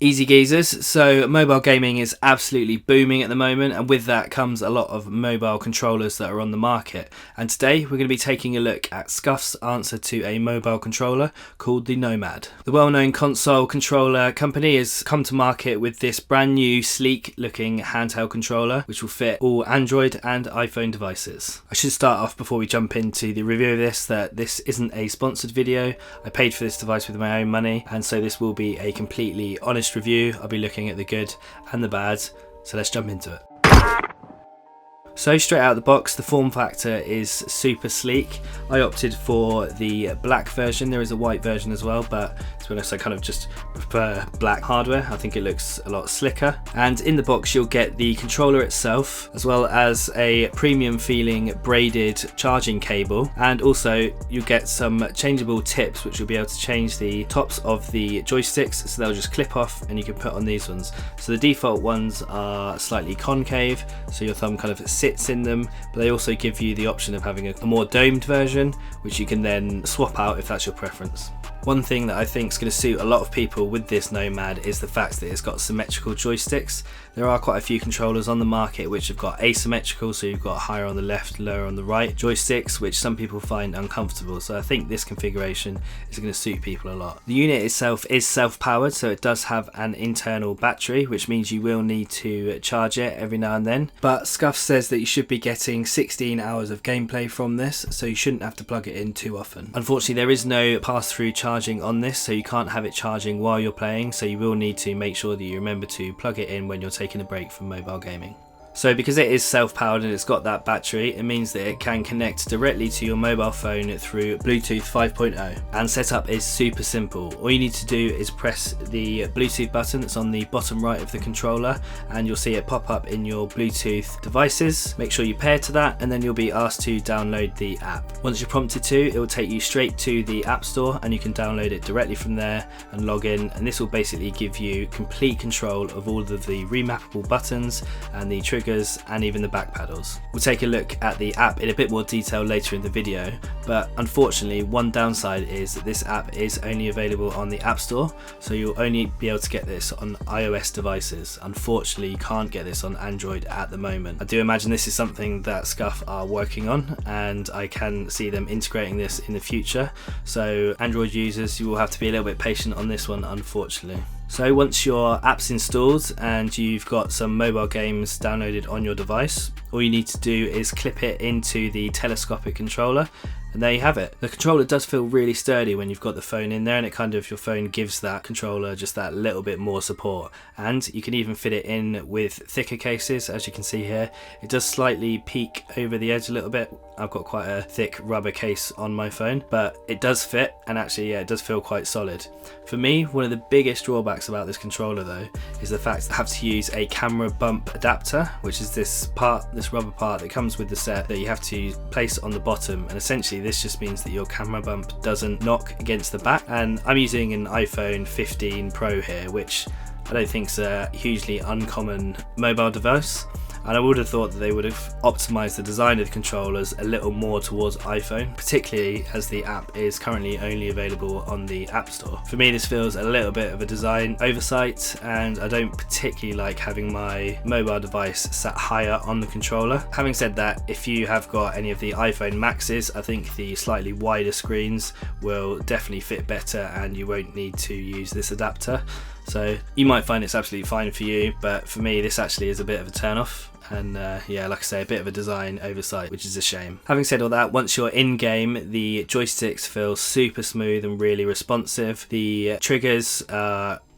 Easy geezers, so mobile gaming is absolutely booming at the moment, and with that comes a lot of mobile controllers that are on the market. And today we're going to be taking a look at Scuf's answer to a mobile controller called the Nomad. The well-known console controller company has come to market with this brand new sleek looking handheld controller which will fit all Android and iPhone devices. I should start off before we jump into the review of this that this isn't a sponsored video. I paid for this device with my own money, and so this will be a completely honest review. I'll be looking at the good and the bad, so let's jump into it. So straight out of the box, the form factor is super sleek. I opted for the black version. There is a white version as well, but to be honest, I kind of just prefer black hardware. I think it looks a lot slicker. And in the box, you'll get the controller itself, as well as a premium feeling braided charging cable. And also you get some changeable tips, which you'll be able to change the tops of the joysticks. So they'll just clip off and you can put on these ones. So the default ones are slightly concave, so your thumb kind of sits in them, but they also give you the option of having a more domed version, which you can then swap out if that's your preference. One thing that I think is going to suit a lot of people with this Nomad is the fact that it's got symmetrical joysticks. There are quite a few controllers on the market which have got asymmetrical, so you've got higher on the left, lower on the right joysticks, which some people find uncomfortable. So I think this configuration is going to suit people a lot. The unit itself is self-powered, so it does have an internal battery, which means you will need to charge it every now and then. But Scuf says that you should be getting 16 hours of gameplay from this, so you shouldn't have to plug it in too often. Unfortunately, there is no pass-through charging on this, so you can't have it charging while you're playing, so you will need to make sure that you remember to plug it in when you're taking a break from mobile gaming. So because it is self-powered and it's got that battery, it means that it can connect directly to your mobile phone through Bluetooth 5.0. And setup is super simple. All you need to do is press the Bluetooth button that's on the bottom right of the controller, and you'll see it pop up in your Bluetooth devices. Make sure you pair to that, and then you'll be asked to download the app. Once you're prompted to, it will take you straight to the App Store, and you can download it directly from there and log in, and this will basically give you complete control of all of the remappable buttons and the triggers and even the back paddles. We'll take a look at the app in a bit more detail later in the video, but unfortunately one downside is that this app is only available on the App Store, so you'll only be able to get this on iOS devices. Unfortunately, you can't get this on Android at the moment. I do imagine this is something that Scuf are working on, and I can see them integrating this in the future, so Android users, you will have to be a little bit patient on this one, unfortunately. So once your app's installed and you've got some mobile games downloaded on your device, all you need to do is clip it into the telescopic controller, and there you have it. The controller does feel really sturdy when you've got the phone in there, and it kind of, your phone gives that controller just that little bit more support. And you can even fit it in with thicker cases, as you can see here. It does slightly peek over the edge a little bit. I've got quite a thick rubber case on my phone, but it does fit, and actually, yeah, it does feel quite solid. For me, one of the biggest drawbacks about this controller though is the fact that I have to use a camera bump adapter, which is this rubber part that comes with the set that you have to place on the bottom, and essentially this just means that your camera bump doesn't knock against the back. And I'm using an iPhone 15 Pro here, which I don't think is a hugely uncommon mobile device. And I would have thought that they would have optimized the design of the controllers a little more towards iPhone, particularly as the app is currently only available on the App Store. For me, this feels a little bit of a design oversight, and I don't particularly like having my mobile device sat higher on the controller. Having said that, if you have got any of the iPhone Maxes, I think the slightly wider screens will definitely fit better, and you won't need to use this adapter. So you might find it's absolutely fine for you, but for me this actually is a bit of a turn off. And yeah, like I say, a bit of a design oversight, which is a shame. Having said all that, once you're in game, the joysticks feel super smooth and really responsive. The triggers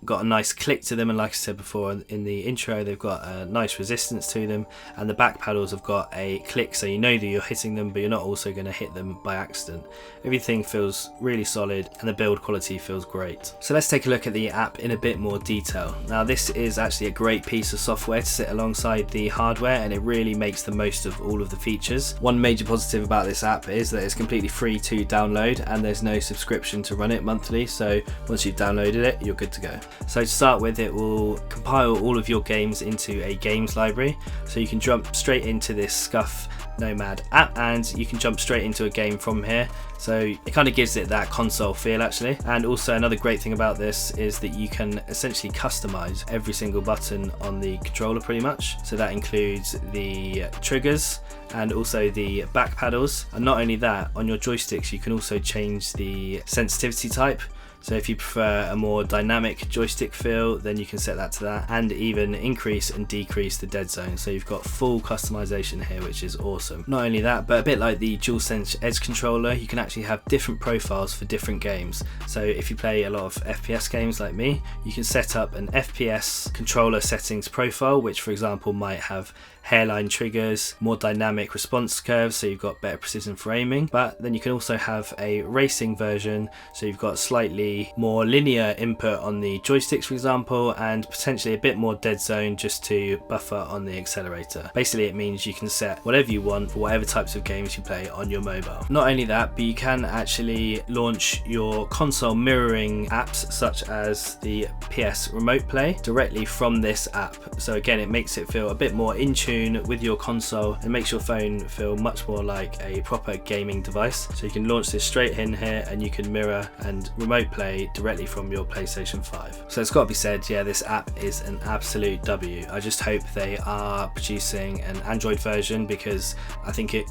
got a nice click to them, and like I said before in the intro, they've got a nice resistance to them, and the back paddles have got a click, so you know that you're hitting them, but you're not also going to hit them by accident. Everything feels really solid, and the build quality feels great. So let's take a look at the app in a bit more detail. Now this is actually a great piece of software to sit alongside the hardware, and it really makes the most of all of the features. One major positive about this app is that it's completely free to download, and there's no subscription to run it monthly, so once you've downloaded it, you're good to go. So to start with, it will compile all of your games into a games library, so you can jump straight into this Scuf Nomad app, and you can jump straight into a game from here. So it kind of gives it that console feel actually. And also another great thing about this is that you can essentially customize every single button on the controller pretty much. So that includes the triggers and also the back paddles. And not only that, on your joysticks you can also change the sensitivity type. So if you prefer a more dynamic joystick feel, then you can set that to that, and even increase and decrease the dead zone. So you've got full customization here, which is awesome. Not only that, but a bit like the DualSense Edge controller, you can actually have different profiles for different games. So if you play a lot of FPS games like me, you can set up an FPS controller settings profile, which for example might have hairline triggers, more dynamic response curves, so you've got better precision for aiming. But then you can also have a racing version, so you've got slightly more linear input on the joysticks for example, and potentially a bit more dead zone just to buffer on the accelerator. Basically it means you can set whatever you want for whatever types of games you play on your mobile. Not only that, but you can actually launch your console mirroring apps such as the PS Remote Play directly from this app. So again, it makes it feel a bit more in tune with your console and makes your phone feel much more like a proper gaming device. So you can launch this straight in here and you can mirror and remote play directly from your PlayStation 5. So it's got to be said, yeah, this app is an absolute W. I just hope they are producing an Android version, because I think you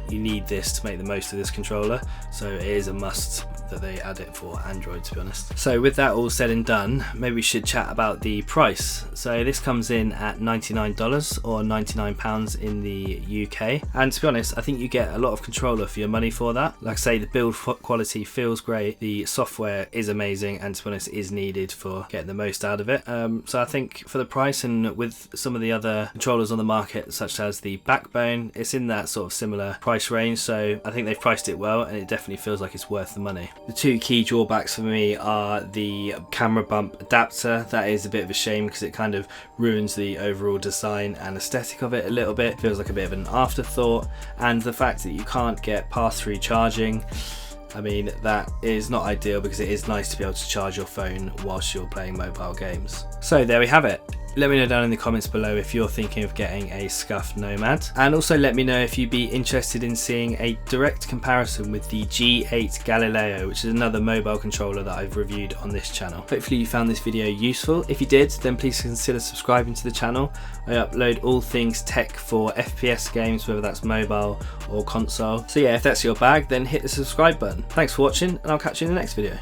need this to make the most of this controller. So it is a must that they add it for Android, to be honest. So with that all said and done, maybe we should chat about the price. So this comes in at $99 or £99 in the UK, and to be honest I think you get a lot of controller for your money for that. Like I say, the build quality feels great, the software is amazing, and to be honest is needed for getting the most out of it. So I think for the price, and with some of the other controllers on the market such as the Backbone, it's in that sort of similar price range, so I think they've priced it well and it definitely feels like it's worth the money. The two key drawbacks for me are the camera bump adapter. That is a bit of a shame because it kind of ruins the overall design and aesthetic of it a little bit. Feels like a bit of an afterthought, and the fact that you can't get pass-through charging, I mean, that is not ideal because it is nice to be able to charge your phone whilst you're playing mobile games. So there we have it. Let me know down in the comments below if you're thinking of getting a Scuf Nomad, and also let me know if you'd be interested in seeing a direct comparison with the G8 Galileo, which is another mobile controller that I've reviewed on this channel. Hopefully you found this video useful. If you did, then please consider subscribing to the channel. I upload all things tech for FPS games, whether that's mobile or console. So yeah, if that's your bag, then hit the subscribe button. Thanks for watching, and I'll catch you in the next video.